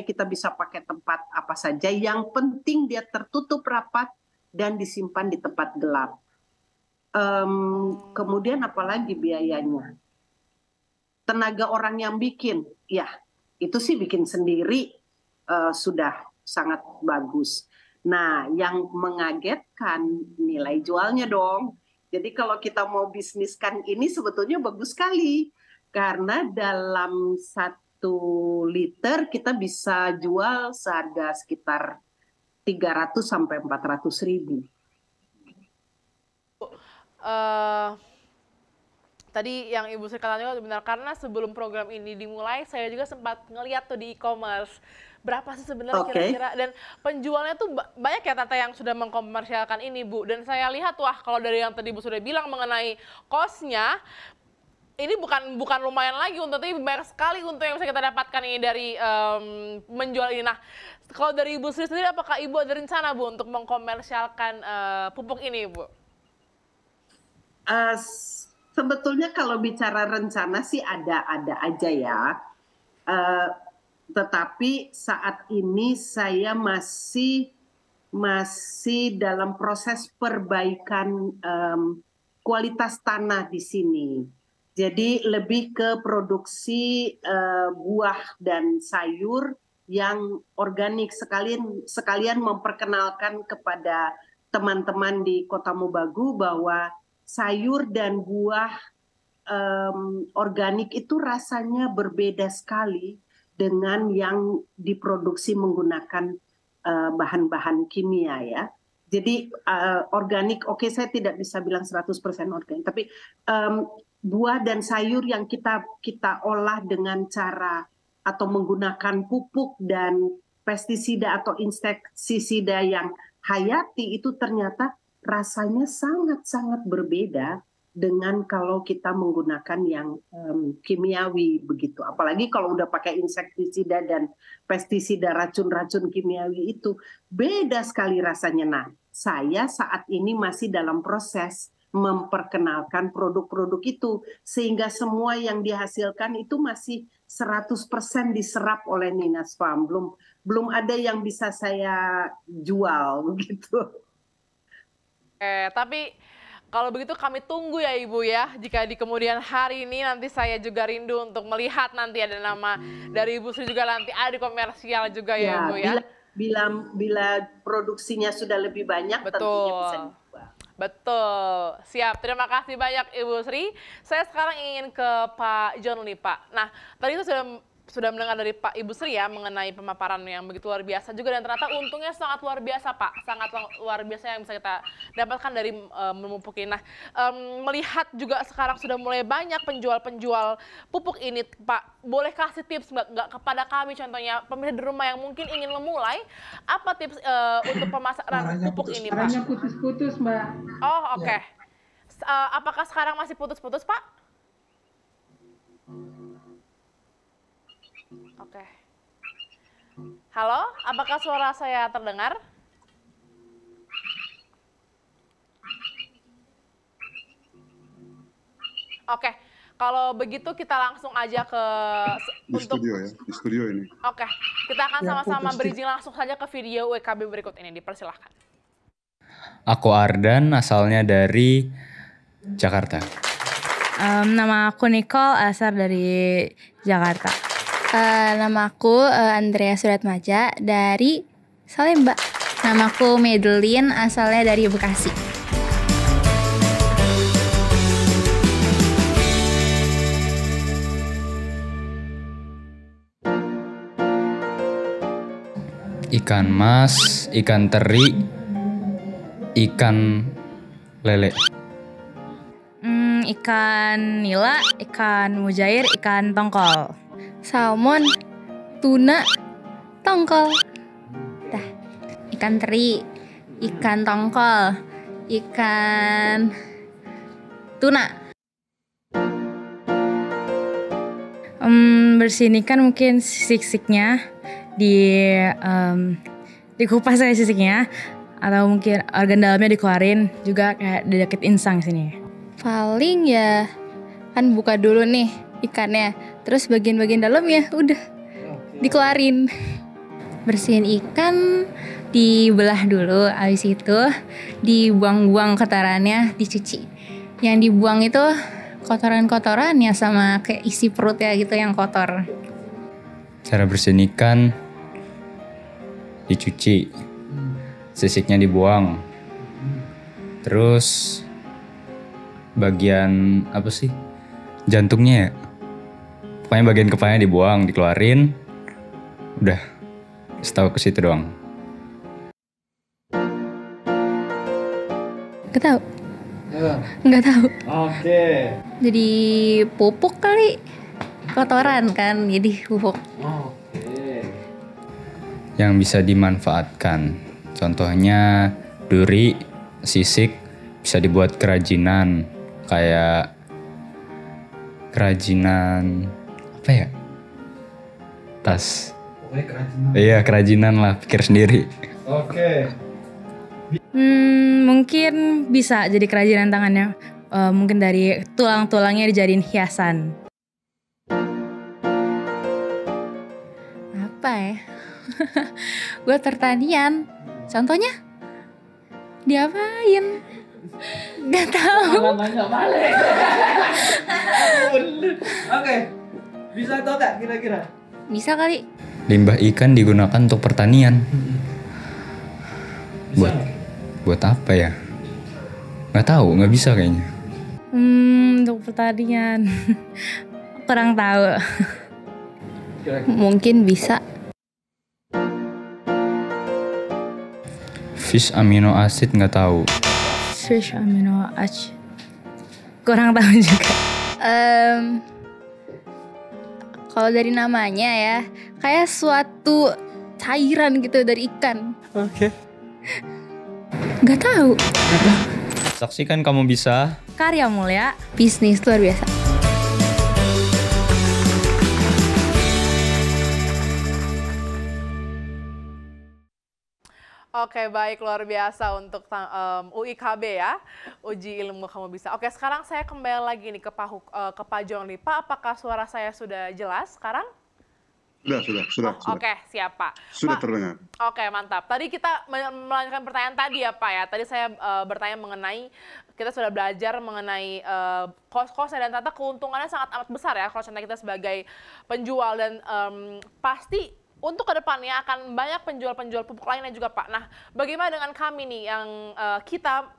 kita bisa pakai tempat apa saja. Yang penting dia tertutup rapat dan disimpan di tempat gelap. Kemudian apalagi biayanya? Tenaga orang yang bikin, ya itu sih bikin sendiri sudah sangat bagus. Nah, yang mengagetkan nilai jualnya dong. Jadi kalau kita mau bisniskan ini sebetulnya bagus sekali karena dalam 1 liter kita bisa jual seharga sekitar 300 sampai 400.000. Tadi yang Ibu Sri katakan juga benar, karena sebelum program ini dimulai saya juga sempat ngeliat tuh di e-commerce berapa sih sebenarnya kira-kira, dan penjualnya tuh banyak ya Tata yang sudah mengkomersialkan ini Bu, dan saya lihat wah kalau dari yang tadi Bu sudah bilang mengenai cost-nya ini bukan lumayan lagi untuk, tapi banyak sekali untuk yang bisa kita dapatkan ini dari menjual ini. Nah, kalau dari Ibu Sri sendiri apakah Ibu ada rencana Bu untuk mengkomersialkan pupuk ini Bu? Sebetulnya kalau bicara rencana sih ada aja ya. tetapi saat ini saya masih dalam proses perbaikan kualitas tanah di sini. Jadi lebih ke produksi buah dan sayur yang organik, sekalian memperkenalkan kepada teman-teman di Kota Mobagu bahwa sayur dan buah organik itu rasanya berbeda sekali dengan yang diproduksi menggunakan bahan-bahan kimia ya. Jadi organik, oke, saya tidak bisa bilang 100% organik, tapi buah dan sayur yang kita olah dengan cara atau menggunakan pupuk dan pestisida atau insektisida yang hayati itu ternyata rasanya sangat-sangat berbeda dengan kalau kita menggunakan yang kimiawi begitu. Apalagi kalau udah pakai insektisida dan pestisida, racun-racun kimiawi itu beda sekali rasanya. Nah, saya saat ini masih dalam proses memperkenalkan produk-produk itu sehingga semua yang dihasilkan itu masih 100% diserap oleh Ninas Farm. Belum ada yang bisa saya jual gitu. Tapi kalau begitu kami tunggu ya Ibu ya, jika di kemudian hari ini nanti saya juga rindu untuk melihat nanti ada nama dari Ibu Sri juga nanti ada di komersial juga ya Ibu ya. Bila produksinya sudah lebih banyak tentunya bisa dijual. Betul, siap. Terima kasih banyak Ibu Sri. Saya sekarang ingin ke Pak John Lee Pak. Nah, tadi itu sudah mendengar dari Pak Ibu Sri ya mengenai pemaparan yang begitu luar biasa juga dan ternyata untungnya sangat luar biasa Pak, sangat luar biasa yang bisa kita dapatkan dari memupuk ini. Nah, melihat juga sekarang sudah mulai banyak penjual-penjual pupuk ini Pak, boleh kasih tips nggak kepada kami contohnya pemirsa di rumah yang mungkin ingin memulai, apa tips untuk pemasaran pupuk ini Pak? Suaranya putus-putus Mbak. Oh oke. Apakah sekarang masih putus-putus Pak? Oke. Halo, apakah suara saya terdengar? Oke, kalau begitu kita langsung aja ke studio ya, di studio ini. Oke, kita akan sama-sama berizin langsung saja ke video WKB berikut ini, dipersilahkan. Aku Ardan, asalnya dari Jakarta. Nama aku Nicole, asal dari Jakarta. Nama aku Andrea Suratmaja dari Salemba. Nama aku Madeline, asalnya dari Bekasi. Ikan mas, ikan teri, ikan lele. Ikan nila, ikan mujair, ikan tongkol. Salmon, tuna, tongkol. Dah. Ikan teri, ikan tongkol, ikan tuna. Bersihin ikan mungkin sisik-sisiknya dikupas aja sisiknya, atau mungkin organ dalamnya dikeluarin juga kayak di deket insang sini. Paling ya kan buka dulu nih ikannya, terus bagian-bagian dalamnya udah dikeluarin. Bersihin ikan, dibelah dulu, habis itu dibuang-buang kotorannya, dicuci. Yang dibuang itu kotoran-kotorannya sama kayak isi perutnya gitu yang kotor. Cara bersihin ikan, dicuci, sisiknya dibuang, terus bagian apa sih, jantungnya ya, pokoknya bagian kepalanya dibuang, dikeluarin, udah, setahu ke situ doang. Gak tahu. Nggak tahu. Oke. Jadi pupuk kali, kotoran kan, jadi pupuk. Oke. Yang bisa dimanfaatkan, contohnya duri, sisik, bisa dibuat kerajinan, kayak kerajinan apa ya? Tas. Iya, kerajinan lah, pikir sendiri. Oke. Mungkin bisa jadi kerajinan tangannya. Mungkin dari tulang-tulangnya dijadiin hiasan. apa ya? Buat pertanian. Contohnya? Diapain? Gak tahu. Jangan nanya balik. Oke. Bisa atau enggak kira-kira? Bisa kali. Limbah ikan digunakan untuk pertanian. Bisa. Buat apa ya? Nggak tahu, nggak bisa kayaknya. Untuk pertanian. Kurang tahu. Kira-kira. Mungkin bisa. Fish amino acid nggak tahu. Fish amino acid. Kurang tahu juga. Kalau dari namanya ya, kayak suatu cairan gitu dari ikan. Oke. Gak tahu. Saksikan Kamu Bisa. Karya Mulia, bisnis luar biasa. Oke, baik, luar biasa untuk UIKB ya, uji ilmu kamu bisa. Oke, sekarang saya kembali lagi nih ke Pak John Lee. Pak, apakah suara saya sudah jelas sekarang? Sudah. Oke, siap Pak. Sudah Pak, terdengar. Oke, mantap. Tadi kita melanjutkan pertanyaan tadi ya Pak ya. Tadi saya bertanya mengenai, kita sudah belajar mengenai cost dan ternyata keuntungannya sangat amat besar ya kalau kita sebagai penjual, dan pasti untuk kedepannya akan banyak penjual-penjual pupuk lainnya juga Pak. Nah, bagaimana dengan kami nih yang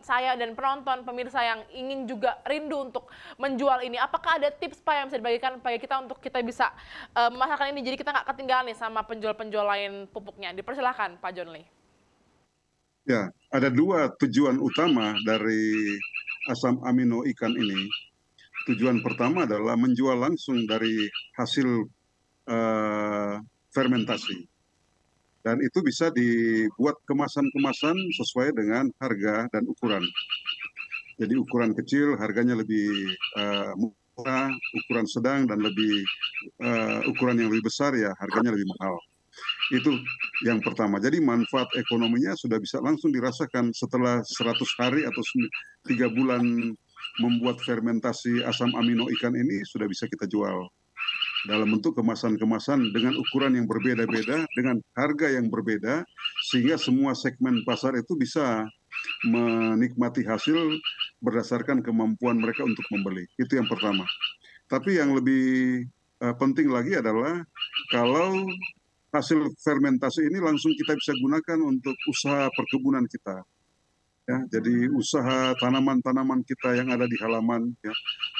saya dan penonton, pemirsa yang ingin juga rindu untuk menjual ini? Apakah ada tips Pak yang bisa dibagikan bagi kita untuk kita bisa memasarkan ini jadi kita nggak ketinggalan nih sama penjual-penjual lain pupuknya? Dipersilahkan Pak John Lee. Ya, ada dua tujuan utama dari asam amino ikan ini. Tujuan pertama adalah menjual langsung dari hasil fermentasi. Dan itu bisa dibuat kemasan-kemasan sesuai dengan harga dan ukuran. Jadi ukuran kecil harganya lebih murah, ukuran sedang dan ukuran yang lebih besar ya harganya lebih mahal. Itu yang pertama. Jadi manfaat ekonominya sudah bisa langsung dirasakan setelah 100 hari atau 3 bulan membuat fermentasi asam amino ikan ini sudah bisa kita jual dalam bentuk kemasan-kemasan dengan ukuran yang berbeda-beda, dengan harga yang berbeda, sehingga semua segmen pasar itu bisa menikmati hasil berdasarkan kemampuan mereka untuk membeli. Itu yang pertama. Tapi yang lebih penting lagi adalah kalau hasil fermentasi ini langsung kita bisa gunakan untuk usaha perkebunan kita. Ya, jadi usaha tanaman-tanaman kita yang ada di halaman, ya,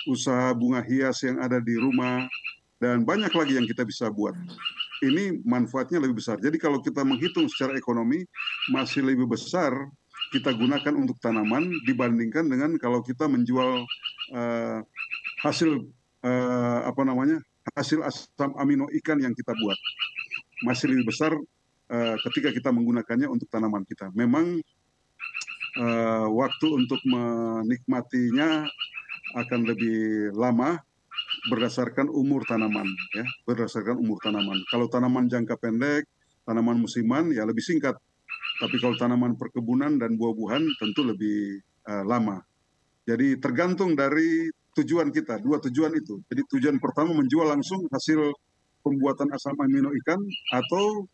usaha bunga hias yang ada di rumah, dan banyak lagi yang kita bisa buat. Ini manfaatnya lebih besar. Jadi kalau kita menghitung secara ekonomi, masih lebih besar kita gunakan untuk tanaman dibandingkan dengan kalau kita menjual hasil hasil asam amino ikan yang kita buat. Masih lebih besar ketika kita menggunakannya untuk tanaman kita. Memang waktu untuk menikmatinya akan lebih lama, berdasarkan umur tanaman, ya, berdasarkan umur tanaman. Kalau tanaman jangka pendek, tanaman musiman, ya lebih singkat. Tapi kalau tanaman perkebunan dan buah-buahan tentu lebih lama. Jadi tergantung dari tujuan kita, dua tujuan itu. Jadi tujuan pertama menjual langsung hasil pembuatan asam amino ikan atau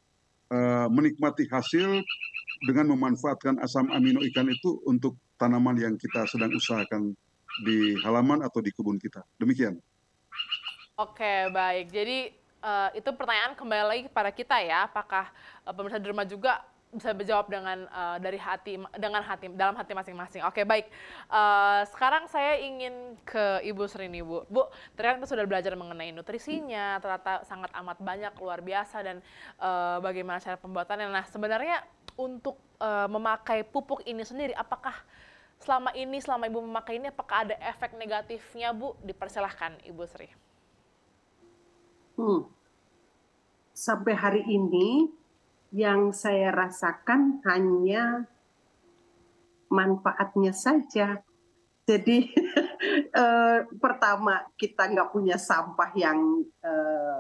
menikmati hasil dengan memanfaatkan asam amino ikan itu untuk tanaman yang kita sedang usahakan di halaman atau di kebun kita. Demikian. Oke, baik. Jadi itu pertanyaan kembali lagi kepada kita ya, apakah pemirsa di rumah juga bisa menjawab dengan dalam hati masing-masing. Oke, baik. Sekarang saya ingin ke Ibu Sri nih, Bu. Bu, ternyata kita sudah belajar mengenai nutrisinya, ternyata sangat amat banyak, luar biasa, dan bagaimana cara pembuatannya. Nah, sebenarnya untuk memakai pupuk ini sendiri, apakah selama Ibu memakai ini, apakah ada efek negatifnya, Bu? Dipersilahkan, Ibu Sri. Sampai hari ini yang saya rasakan hanya manfaatnya saja. Jadi pertama kita nggak punya sampah yang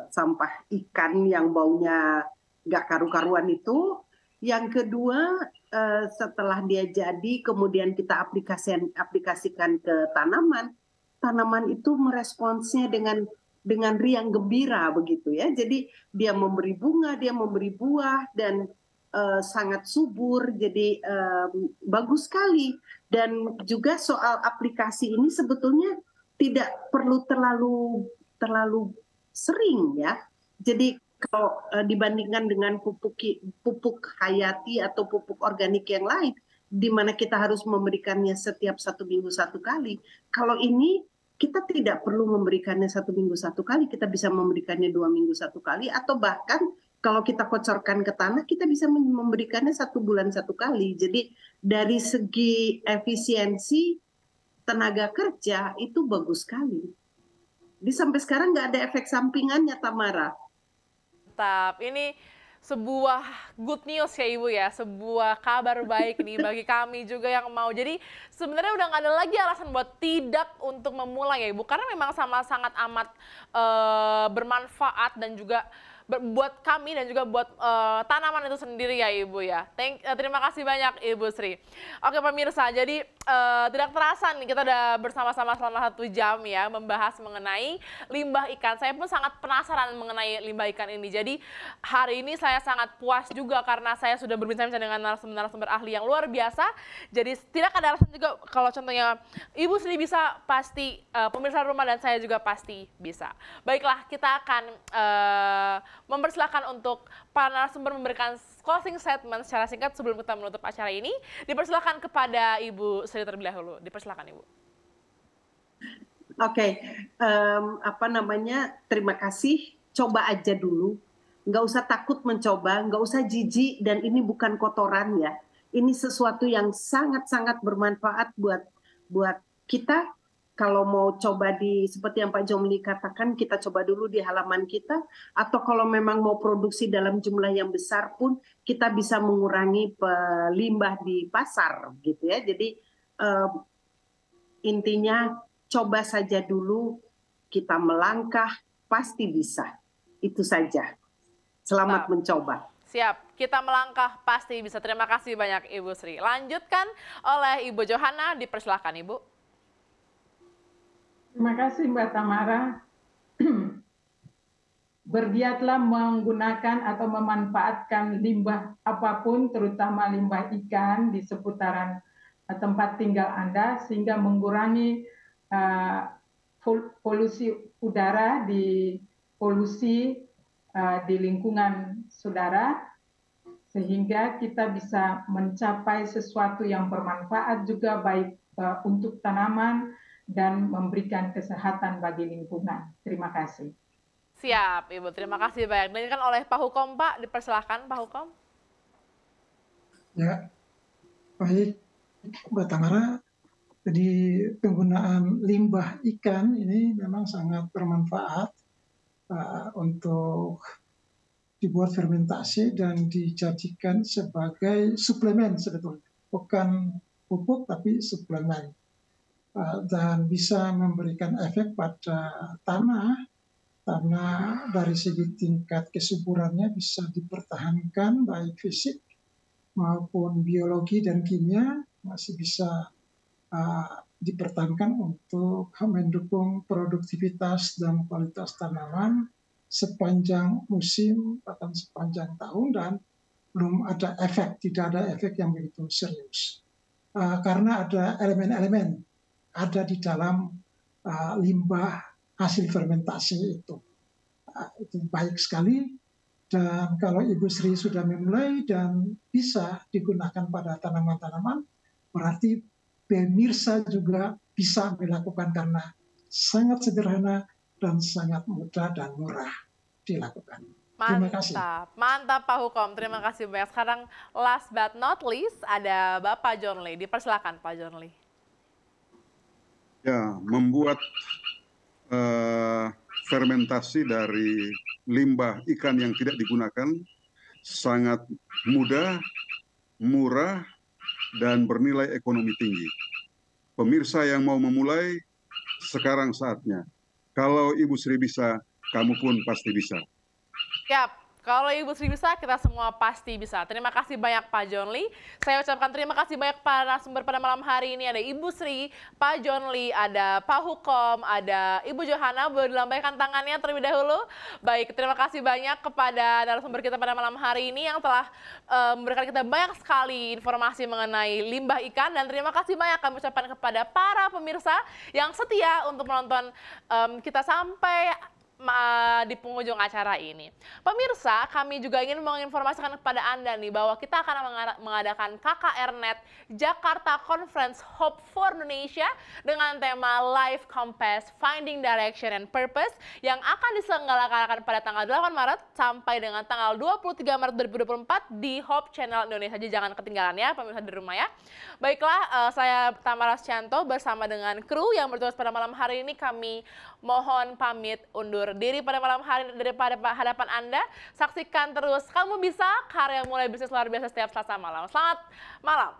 sampah ikan yang baunya nggak karu-karuan itu. Yang kedua setelah dia jadi kemudian kita aplikasikan ke tanaman itu meresponsnya dengan dengan riang gembira begitu ya. Jadi dia memberi bunga, dia memberi buah dan sangat subur. Jadi bagus sekali. Dan juga soal aplikasi ini sebetulnya tidak perlu terlalu sering ya. Jadi kalau dibandingkan dengan pupuk hayati atau pupuk organik yang lain, di mana kita harus memberikannya setiap 1 minggu 1 kali. Kalau ini kita tidak perlu memberikannya 1 minggu 1 kali, kita bisa memberikannya 2 minggu 1 kali, atau bahkan kalau kita kocorkan ke tanah, kita bisa memberikannya 1 bulan 1 kali. Jadi dari segi efisiensi tenaga kerja itu bagus sekali. Jadi sampai sekarang nggak ada efek sampingannya, Tamara. Mantap, ini sebuah good news ya Ibu ya, sebuah kabar baik nih bagi kami juga yang mau. Jadi sebenarnya udah nggak ada lagi alasan buat tidak untuk memulai ya Ibu, karena memang sangat amat bermanfaat dan juga buat kami dan juga buat tanaman itu sendiri ya Ibu ya. Terima kasih banyak Ibu Sri. Oke pemirsa, jadi tidak terasa nih kita udah bersama-sama selama 1 jam ya membahas mengenai limbah ikan. Saya pun sangat penasaran mengenai limbah ikan ini. Jadi hari ini saya sangat puas juga karena saya sudah berbincang-bincang dengan narasumber ahli yang luar biasa. Jadi tidak ada alasan juga kalau contohnya Ibu Sri bisa, pasti pemirsa rumah dan saya juga pasti bisa. Baiklah, kita akan mempersilahkan untuk para narasumber memberikan closing statement secara singkat sebelum kita menutup acara ini. Dipersilahkan kepada Ibu Sri terlebih dahulu. Dipersilahkan Ibu. Oke, terima kasih. Coba aja dulu. Nggak usah takut mencoba, nggak usah jijik, dan ini bukan kotoran ya. Ini sesuatu yang sangat-sangat bermanfaat buat kita. Kalau mau coba seperti yang Pak Jomli katakan, kita coba dulu di halaman kita, atau kalau memang mau produksi dalam jumlah yang besar pun, kita bisa mengurangi limbah di pasar, gitu ya. Jadi intinya coba saja dulu, kita melangkah, pasti bisa. Itu saja. Selamat mencoba. Siap, kita melangkah pasti bisa. Terima kasih banyak Ibu Sri. Lanjutkan oleh Ibu Johana, dipersilahkan Ibu. Terima kasih Mbak Tamara. Bergiatlah menggunakan atau memanfaatkan limbah apapun, terutama limbah ikan di seputaran tempat tinggal Anda, sehingga mengurangi polusi udara di lingkungan saudara, sehingga kita bisa mencapai sesuatu yang bermanfaat juga baik untuk tanaman dan memberikan kesehatan bagi lingkungan. Terima kasih. Siap, Ibu. Terima kasih banyak. Dan kan oleh Pak Hukom, Pak. Dipersilahkan, Pak Hukom. Ya, baik, Mbak Tamara. Jadi penggunaan limbah ikan ini memang sangat bermanfaat untuk dibuat fermentasi dan dijadikan sebagai suplemen sebetulnya. Bukan pupuk, tapi suplemen. Dan bisa memberikan efek pada tanah dari segi tingkat kesuburannya bisa dipertahankan baik fisik maupun biologi dan kimia masih bisa dipertahankan untuk mendukung produktivitas dan kualitas tanaman sepanjang musim bahkan sepanjang tahun, dan belum ada tidak ada efek yang begitu serius karena ada elemen-elemen ada di dalam limbah hasil fermentasi itu. Itu baik sekali, dan kalau Ibu Sri sudah memulai dan bisa digunakan pada tanaman-tanaman, berarti pemirsa juga bisa melakukan karena sangat sederhana dan sangat mudah dan murah dilakukan. Terima kasih. Mantap Pak Hukom, terima kasih banyak. Sekarang last but not least ada Bapak John Lee. Dipersilakan Pak John Lee. Ya, membuat fermentasi dari limbah ikan yang tidak digunakan sangat mudah, murah, dan bernilai ekonomi tinggi. Pemirsa yang mau memulai, sekarang saatnya. Kalau Ibu Sri bisa, kamu pun pasti bisa. Siap. Kalau Ibu Sri bisa, kita semua pasti bisa. Terima kasih banyak Pak John Lee. Saya ucapkan terima kasih banyak para narasumber pada malam hari ini. Ada Ibu Sri, Pak John Lee, ada Pak Hukom, ada Ibu Johana. Boleh dilambaikan tangannya terlebih dahulu. Baik, terima kasih banyak kepada narasumber kita pada malam hari ini yang telah memberikan kita banyak sekali informasi mengenai limbah ikan. Dan terima kasih banyak kami ucapkan kepada para pemirsa yang setia untuk menonton kita sampai di penghujung acara ini. Pemirsa, kami juga ingin menginformasikan kepada Anda nih bahwa kita akan mengadakan KKRNet Jakarta Conference Hope for Indonesia dengan tema Life Compass Finding Direction and Purpose yang akan diselenggarakan pada tanggal 8 Maret sampai dengan tanggal 23 Maret 2024 di Hope Channel Indonesia. Jadi jangan ketinggalan ya pemirsa di rumah ya. Baiklah, saya Tamara Scianto bersama dengan kru yang bertugas pada malam hari ini, kami mohon pamit undur diri pada malam hari daripada hadapan Anda. Saksikan terus Kamu Bisa, karya mulai bisnis luar biasa setiap Selasa malam. Selamat malam.